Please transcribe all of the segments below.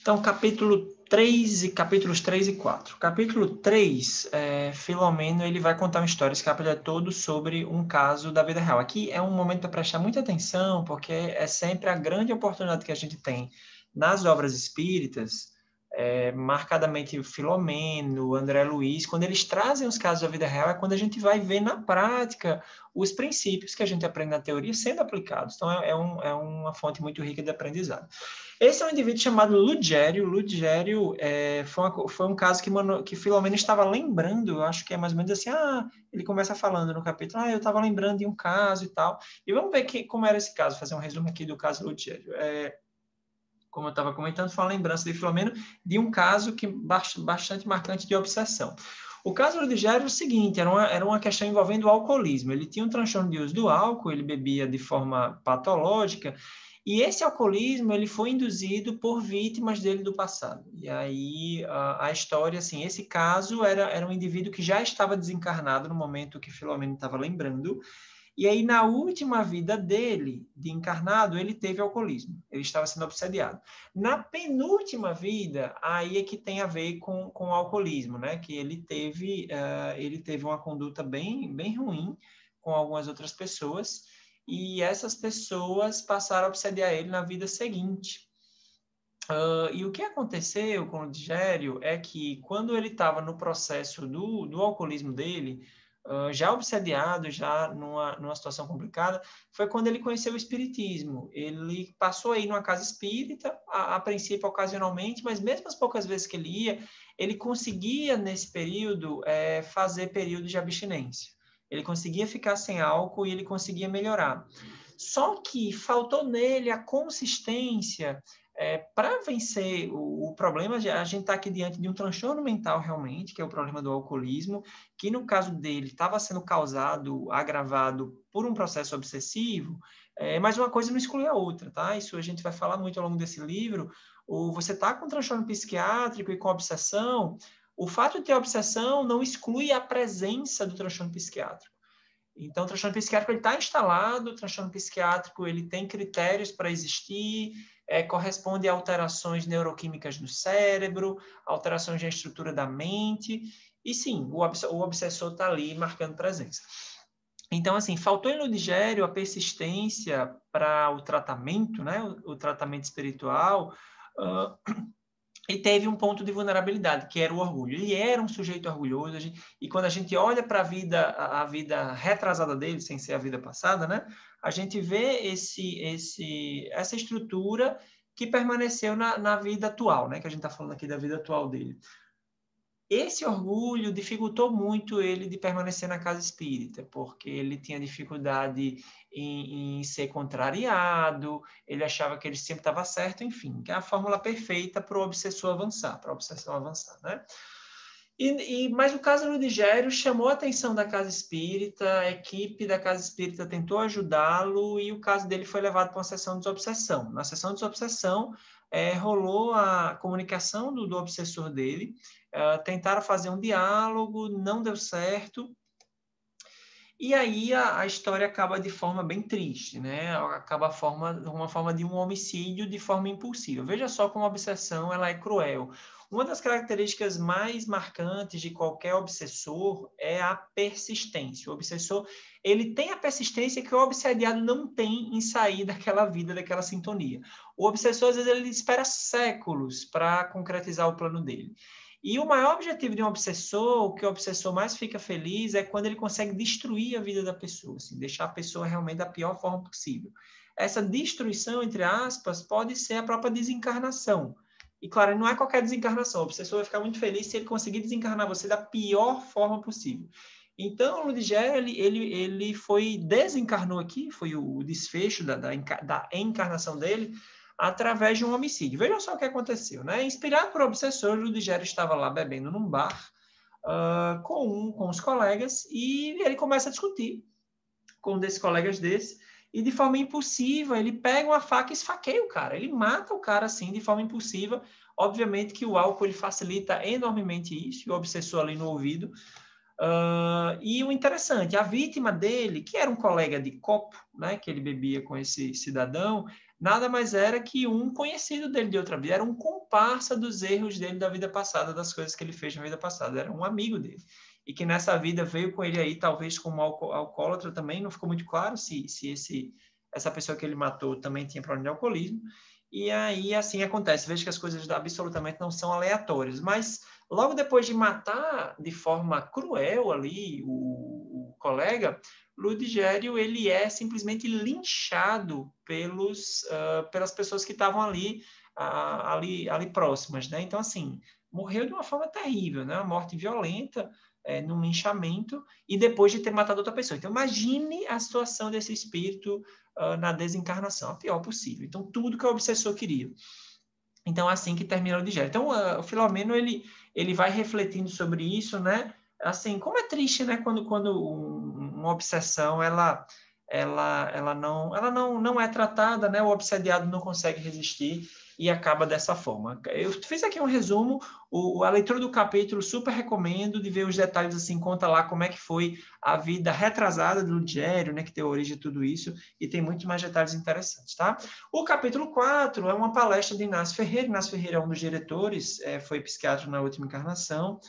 Então, capítulos 3 e 4. Capítulo 3, Filomeno, ele vai contar uma história, esse capítulo é todo sobre um caso da vida real. Aqui é um momento para prestar muita atenção, porque é sempre a grande oportunidade que a gente tem nas obras espíritas, marcadamente Filomeno, André Luiz, quando eles trazem os casos da vida real, é quando a gente vai ver na prática os princípios que a gente aprende na teoria sendo aplicados. Então, é uma fonte muito rica de aprendizado. Esse é um indivíduo chamado Ludgério. Ludgério foi um caso que Filomeno estava lembrando, eu acho que é mais ou menos assim, ele começa falando no capítulo, eu estava lembrando de um caso e tal. E vamos ver como era esse caso, fazer um resumo aqui do caso Ludgério. Como eu estava comentando, foi uma lembrança de Filomeno de um caso bastante marcante de obsessão. O caso do Ludgério é o seguinte, era uma questão envolvendo o alcoolismo. Ele tinha um transtorno de uso do álcool, ele bebia de forma patológica, e esse alcoolismo ele foi induzido por vítimas dele do passado. E aí a história, assim, esse caso era um indivíduo que já estava desencarnado no momento que Filomeno estava lembrando, e aí, na última vida dele, de encarnado, ele teve alcoolismo. Ele estava sendo obsediado. Na penúltima vida, aí é que tem a ver com o alcoolismo, né? Que ele teve uma conduta bem, bem ruim com algumas outras pessoas, e essas pessoas passaram a obsediar ele na vida seguinte. E o que aconteceu com o Digério é que, quando ele estava no processo do alcoolismo dele, já obsediado, já numa situação complicada, foi quando ele conheceu o espiritismo. Ele passou aí numa casa espírita, a princípio ocasionalmente, mas mesmo as poucas vezes que ele ia, ele conseguia, nesse período, fazer períodos de abstinência. Ele conseguia ficar sem álcool e ele conseguia melhorar. Só que faltou nele a consistência para vencer o problema. A gente está aqui diante de um transtorno mental realmente, que é o problema do alcoolismo, que no caso dele estava sendo agravado por um processo obsessivo, mas uma coisa não exclui a outra, tá? Isso a gente vai falar muito ao longo desse livro. Você está com transtorno psiquiátrico e com obsessão, o fato de ter obsessão não exclui a presença do transtorno psiquiátrico. Então, o transtorno psiquiátrico está instalado, o transtorno psiquiátrico ele tem critérios para existir, corresponde a alterações neuroquímicas no cérebro, alterações na estrutura da mente, e sim, o obsessor está ali marcando presença. Então, assim, faltou em Ludgério a persistência para o tratamento, né, o tratamento espiritual, e teve um ponto de vulnerabilidade, que era o orgulho. Ele era um sujeito orgulhoso, e quando a gente olha para a vida retrasada dele, sem ser a vida passada, né, a gente vê essa estrutura que permaneceu na vida atual, né, que a gente está falando aqui da vida atual dele. Esse orgulho dificultou muito ele de permanecer na casa espírita, porque ele tinha dificuldade em ser contrariado, ele achava que ele sempre estava certo, enfim, que é a fórmula perfeita para o obsessor avançar, para a obsessão avançar, né? Mas o caso do Digério chamou a atenção da casa espírita, a equipe da casa espírita tentou ajudá-lo e o caso dele foi levado para uma sessão de desobsessão. Na sessão de desobsessão, rolou a comunicação do obsessor dele, tentaram fazer um diálogo, não deu certo, e aí a história acaba de forma bem triste, né? Acaba uma forma de um homicídio de forma impulsiva. Veja só como a obsessão ela é cruel. Uma das características mais marcantes de qualquer obsessor é a persistência. O obsessor ele tem a persistência que o obsediado não tem em sair daquela vida, daquela sintonia. O obsessor, às vezes, ele espera séculos para concretizar o plano dele. E o maior objetivo de um obsessor, o que o obsessor mais fica feliz, é quando ele consegue destruir a vida da pessoa, assim, deixar a pessoa realmente da pior forma possível. Essa destruição, entre aspas, pode ser a própria desencarnação. E, claro, não é qualquer desencarnação. O obsessor vai ficar muito feliz se ele conseguir desencarnar você da pior forma possível. Então, o Ludgério, ele desencarnou aqui, foi o desfecho da encarnação dele, através de um homicídio. Vejam só o que aconteceu, né? Inspirado por obsessor, Ludgério estava lá bebendo num bar com os colegas e ele começa a discutir com um desses colegas e de forma impulsiva ele pega uma faca e esfaqueia o cara. Ele mata o cara assim de forma impulsiva. Obviamente que o álcool ele facilita enormemente isso, e o obsessor ali no ouvido E o interessante, a vítima dele, que era um colega de copo, né, que ele bebia com esse cidadão, nada mais era que um conhecido dele de outra vida, era um comparsa dos erros dele da vida passada, das coisas que ele fez na vida passada, era um amigo dele. E que nessa vida veio com ele aí, talvez como alcoólatra também, não ficou muito claro se essa pessoa que ele matou também tinha problema de alcoolismo. E aí, assim acontece. Veja que as coisas absolutamente não são aleatórias. Mas, logo depois de matar de forma cruel ali o colega, Ludigério, ele é simplesmente linchado pelas pessoas que estavam ali próximas, né? Então, assim, morreu de uma forma terrível, né? Uma morte violenta, num linchamento, e depois de ter matado outra pessoa. Então, imagine a situação desse espírito na desencarnação, a pior possível. Então, tudo que o obsessor queria. Então, é assim que termina o digério. Então, o Filomeno, ele vai refletindo sobre isso, né? Assim, como é triste, né? Quando uma obsessão, ela não é tratada, né? O obsediado não consegue resistir e acaba dessa forma. Eu fiz aqui um resumo, a leitura do capítulo, super recomendo de ver os detalhes, assim, conta lá como é que foi a vida retrasada do Ludgério, né? Que deu origem a tudo isso, e tem muitos mais detalhes interessantes, tá? O capítulo 4 é uma palestra de Inácio Ferreira. Inácio Ferreira é um dos diretores, foi psiquiatra na última encarnação,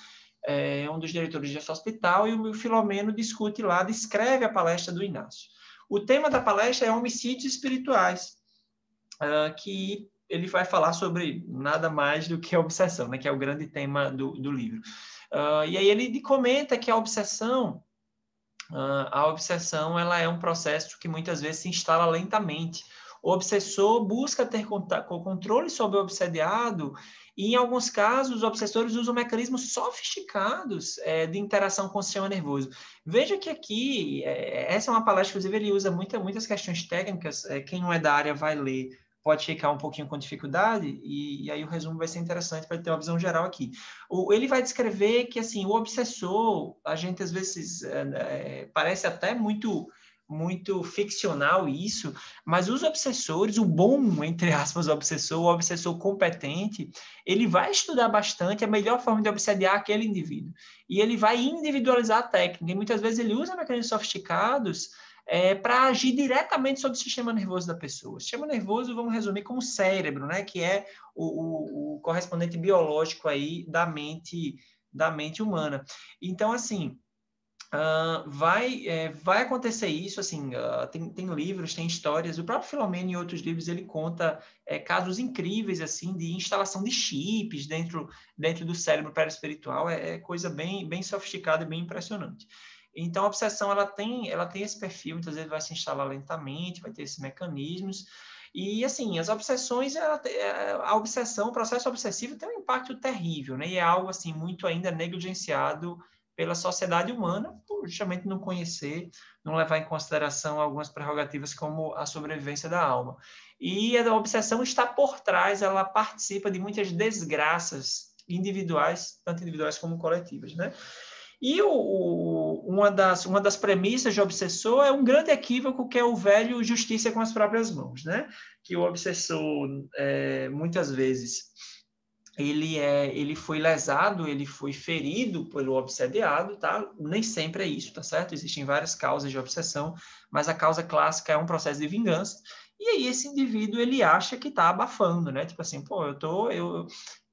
é um dos diretores desse hospital, e o Filomeno discute lá, descreve a palestra do Inácio. O tema da palestra é homicídios espirituais, que ele vai falar sobre nada mais do que a obsessão, né, que é o grande tema do livro. E aí ele comenta que a obsessão ela é um processo que muitas vezes se instala lentamente. O obsessor busca ter controle sobre o obsediado e, em alguns casos, os obsessores usam mecanismos sofisticados de interação com o sistema nervoso. Veja que aqui, essa é uma palestra, inclusive, ele usa muitas questões técnicas. Quem não é da área vai ler, pode ficar um pouquinho com dificuldade, e aí o resumo vai ser interessante para ter uma visão geral aqui. Ele vai descrever que, assim, o obsessor, a gente às vezes parece até muito ficcional isso, mas os obsessores, o bom, entre aspas, o obsessor competente, ele vai estudar bastante a melhor forma de obsediar aquele indivíduo. E ele vai individualizar a técnica, e muitas vezes ele usa mecanismos sofisticados para agir diretamente sobre o sistema nervoso da pessoa. O sistema nervoso, vamos resumir como o cérebro, né, que é o correspondente biológico aí da mente humana. Então, assim, vai acontecer isso, assim, tem livros, tem histórias, o próprio Filomeno em outros livros ele conta casos incríveis, assim, de instalação de chips dentro do cérebro perispiritual, é coisa bem sofisticada e bem impressionante. Então, a obsessão, ela tem esse perfil, muitas vezes vai se instalar lentamente, vai ter esses mecanismos, e, assim, as obsessões, a obsessão, o processo obsessivo tem um impacto terrível, né, e é algo, assim, muito ainda negligenciado pela sociedade humana, por justamente não conhecer, não levar em consideração algumas prerrogativas como a sobrevivência da alma. E a obsessão está por trás, ela participa de muitas desgraças individuais, tanto individuais como coletivas, né? E uma das premissas de obsessor é um grande equívoco, que é o velho justiça com as próprias mãos, né? Que o obsessor, muitas vezes, ele foi lesado, ele foi ferido pelo obsediado, tá? Nem sempre é isso, tá certo? Existem várias causas de obsessão, mas a causa clássica é um processo de vingança. E aí esse indivíduo, ele acha que tá abafando, né? Tipo assim, pô,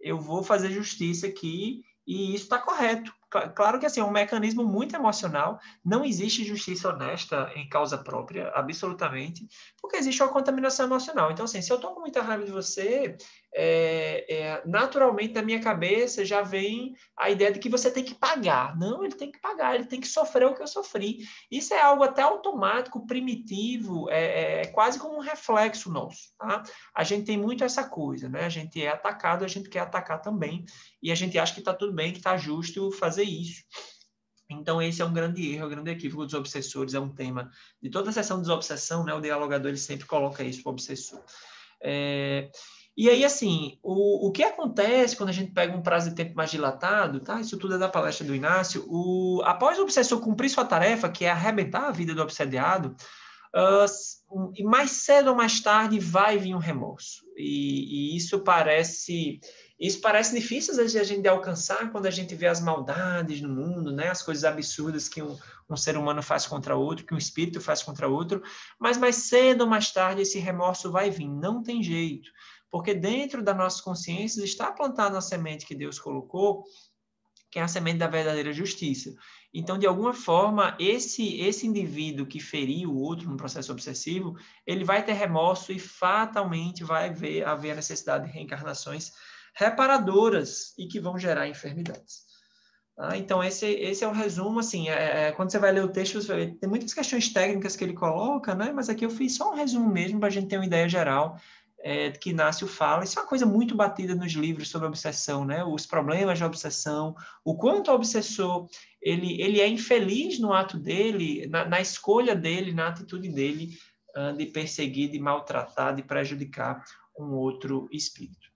eu vou fazer justiça aqui e isso está correto. Claro que assim, é um mecanismo muito emocional, não existe justiça honesta em causa própria, absolutamente, porque existe uma contaminação emocional. Então, assim, se eu estou com muita raiva de você, naturalmente na minha cabeça já vem a ideia de que você tem que pagar. Não, ele tem que pagar, ele tem que sofrer o que eu sofri. Isso é algo até automático, primitivo, quase como um reflexo nosso. Tá? A gente tem muito essa coisa, né? A gente é atacado, a gente quer atacar também, e a gente acha que está tudo bem, que está justo fazer isso. Então, esse é um grande erro, um grande equívoco dos obsessores, é um tema de toda a sessão de desobsessão, né? O dialogador ele sempre coloca isso para o obsessor. E aí, assim, o que acontece quando a gente pega um prazo de tempo mais dilatado, tá? Isso tudo é da palestra do Inácio. Após o obsessor cumprir sua tarefa, que é arrebentar a vida do obsediado, mais cedo ou mais tarde vai vir um remorso. E isso parece Isso parece difícil, às vezes, de a gente alcançar quando a gente vê as maldades no mundo, né? As coisas absurdas que um ser humano faz contra outro, que um espírito faz contra outro, mas mais cedo ou mais tarde esse remorso vai vir, não tem jeito, porque dentro da nossa consciência está plantada a semente que Deus colocou, que é a semente da verdadeira justiça. Então, de alguma forma, esse indivíduo que feriu o outro no processo obsessivo, ele vai ter remorso e fatalmente vai haver a necessidade de reencarnações reparadoras e que vão gerar enfermidades. Tá? Então, esse é o resumo. Assim, quando você vai ler o texto, você vai ver, tem muitas questões técnicas que ele coloca, né? Mas aqui eu fiz só um resumo mesmo para a gente ter uma ideia geral que Inácio fala. Isso é uma coisa muito batida nos livros sobre obsessão, né? Os problemas de obsessão, o quanto o obsessor ele é infeliz no ato dele, na escolha dele, na atitude dele de perseguir, de maltratar, de prejudicar um outro espírito.